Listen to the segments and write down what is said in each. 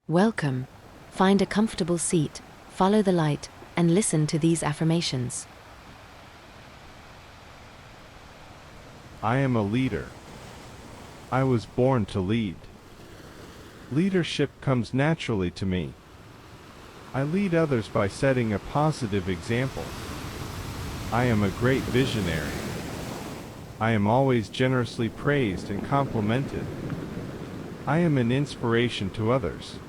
Welcome. Find a comfortable seat, follow the light, and listen to these affirmations. I am a leader. I was born to lead. Leadership comes naturally to me. I lead others by setting a positive example. I am a great visionary. I am always generously praised and complimented. I am an inspiration to others.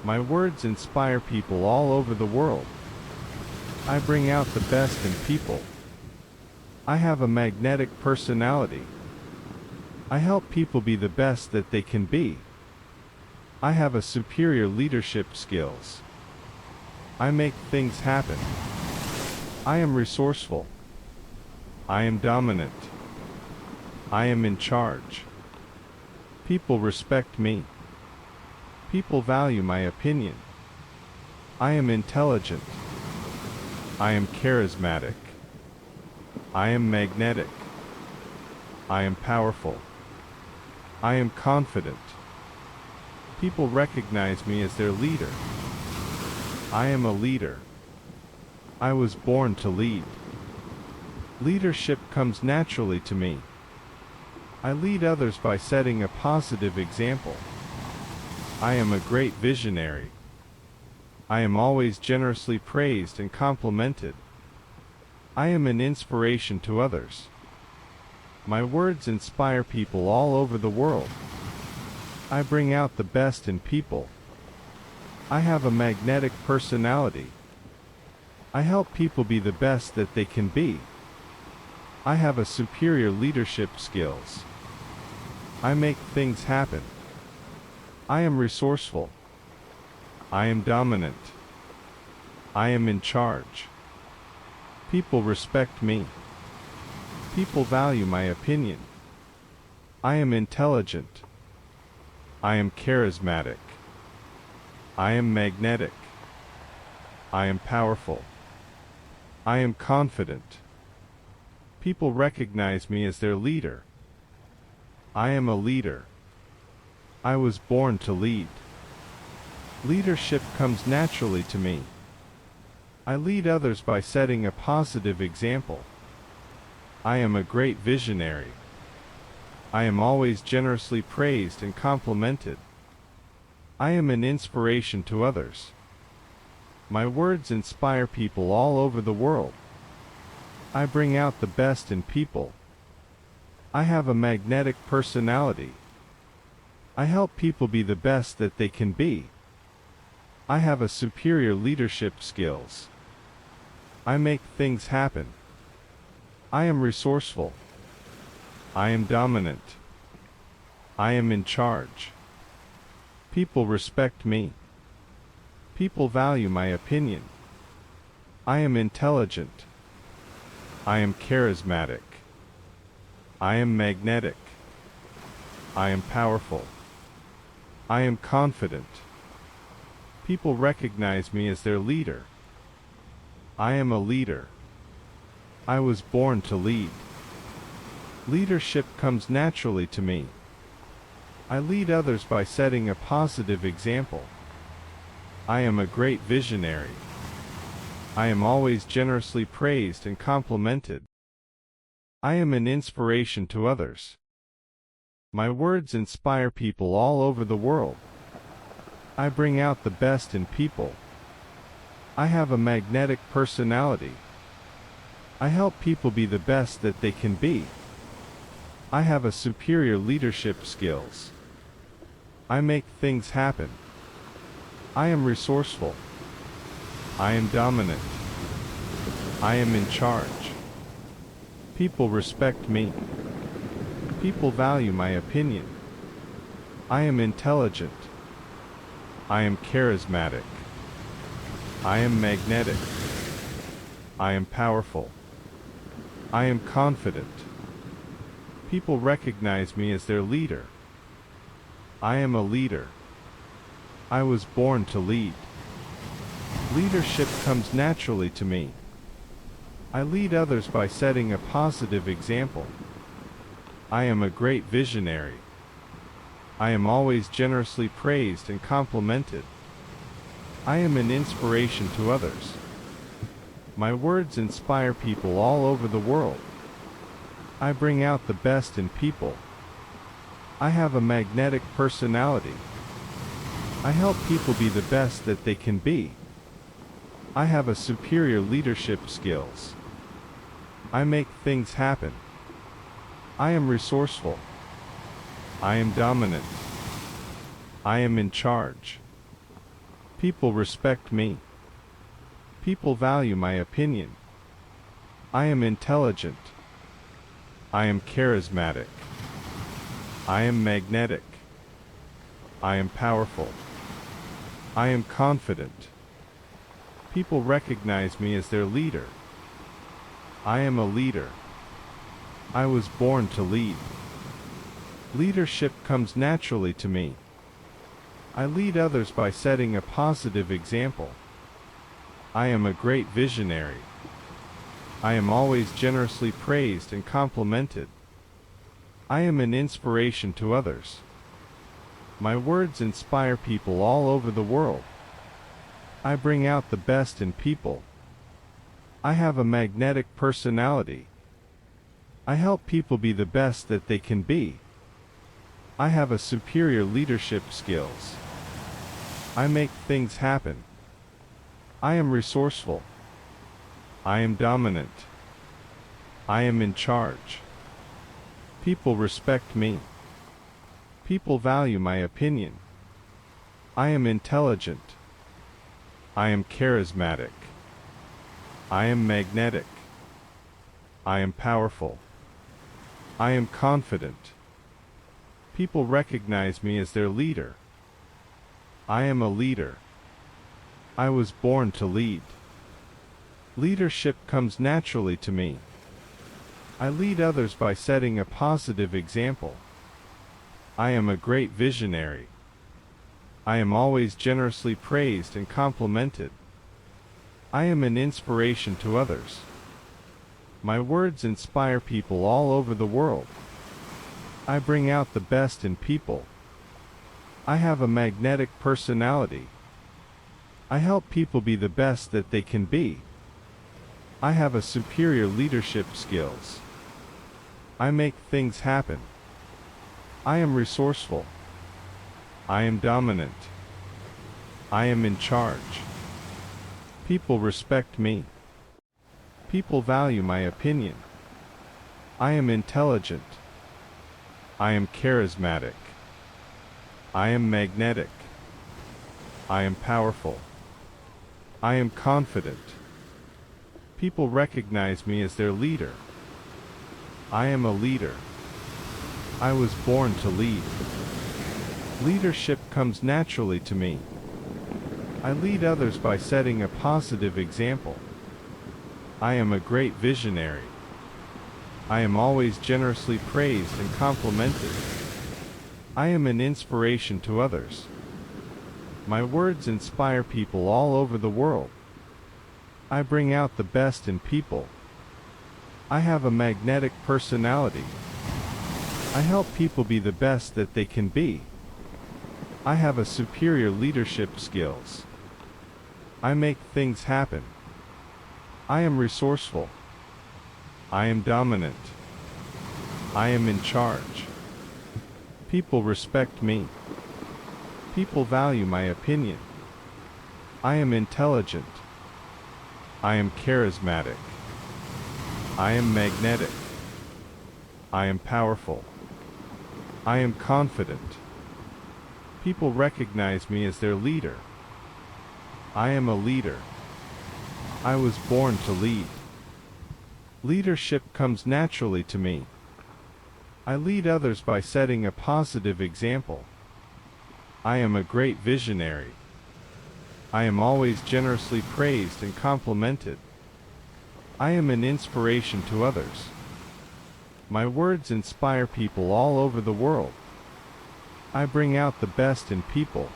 My words inspire people all over the world. I bring out the best in people. I have a magnetic personality. I help people be the best that they can be. I have a superior leadership skills. I make things happen. I am resourceful. I am dominant. I am in charge. People respect me. People value my opinion. I am intelligent. I am charismatic. I am magnetic. I am powerful. I am confident. People recognize me as their leader. I am a leader. I was born to lead. Leadership comes naturally to me. I lead others by setting a positive example. I am a great visionary. I am always generously praised and complimented. I am an inspiration to others. My words inspire people all over the world. I bring out the best in people. I have a magnetic personality. I help people be the best that they can be. I have a superior leadership skills. I make things happen. I am resourceful. I am dominant. I am in charge. People respect me. People value my opinion. I am intelligent. I am charismatic. I am magnetic. I am powerful. I am confident. People recognize me as their leader. I am a leader. I was born to lead. Leadership comes naturally to me. I lead others by setting a positive example. I am a great visionary. I am always generously praised and complimented. I am an inspiration to others. My words inspire people all over the world. I bring out the best in people. I have a magnetic personality. I help people be the best that they can be. I have a superior leadership skills. I make things happen. I am resourceful. I am dominant. I am in charge. People respect me. People value my opinion. I am intelligent. I am charismatic. I am magnetic. I am powerful. I am confident. People recognize me as their leader. I am a leader. I was born to lead. Leadership comes naturally to me. I lead others by setting a positive example. I am a great visionary. I am always generously praised and complimented. I am an inspiration to others. My words inspire people all over the world. I bring out the best in people. I have a magnetic personality. I help people be the best that they can be. I have a superior leadership skills. I make things happen. I am resourceful. I am dominant. I am in charge. People respect me. People value my opinion. I am intelligent. I am charismatic. I am magnetic. I am powerful. I am confident. People recognize me as their leader. I am a leader. I was born to lead. Leadership comes naturally to me. I lead others by setting a positive example. I am a great visionary. I am always generously praised and complimented. I am an inspiration to others. My words inspire people all over the world. I bring out the best in people. I have a magnetic personality. I help people be the best that they can be. I have a superior leadership skills. I make things happen. I am resourceful. I am dominant. I am in charge. People respect me. People value my opinion. I am intelligent. I am charismatic. I am magnetic. I am powerful. I am confident. People recognize me as their leader. I am a leader. I was born to lead. Leadership comes naturally to me. I lead others by setting a positive example. I am a great visionary. I am always generously praised and complimented. I am an inspiration to others. My words inspire people all over the world. I bring out the best in people. I have a magnetic personality. I help people be the best that they can be. I have a superior leadership skills. I make things happen. I am resourceful. I am dominant. I am in charge. People respect me. People value my opinion. I am intelligent. I am charismatic. I am magnetic. I am powerful. I am confident. People recognize me as their leader. I am a leader. I was born to lead. Leadership comes naturally to me. I lead others by setting a positive example. I am a great visionary. I am always generously praised and complimented. I am an inspiration to others. My words inspire people all over the world. I bring out the best in people. I have a magnetic personality. I help people be the best that they can be. I have a superior leadership skills. I make things happen. I am resourceful. I am dominant. I am in charge. People respect me. People value my opinion. I am intelligent. I am charismatic. I am magnetic. I am powerful. I am confident. People recognize me as their leader. I am a leader. I was born to lead. Leadership comes naturally to me. I lead others by setting a positive example. I am a great visionary. I am always generously praised and complimented. I am an inspiration to others. My words inspire people all over the world. I bring out the best in people. I have a magnetic personality. I help people be the best that they can be. I have a superior leadership skills. I make things happen. I am resourceful. I am dominant. I am in charge. People respect me. People value my opinion. I am intelligent. I am charismatic. I am magnetic. I am powerful. I am confident. People recognize me as their leader. I am a leader. I was born to lead. Leadership comes naturally to me. I lead others by setting a positive example. I am a great visionary. I am always generously praised and complimented. I am an inspiration to others. My words inspire people all over the world. I bring out the best in people.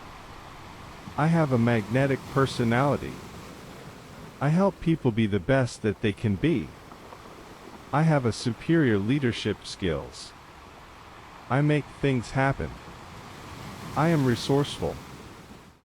I have a magnetic personality. I help people be the best that they can be. I have a superior leadership skills. I make things happen. I am resourceful.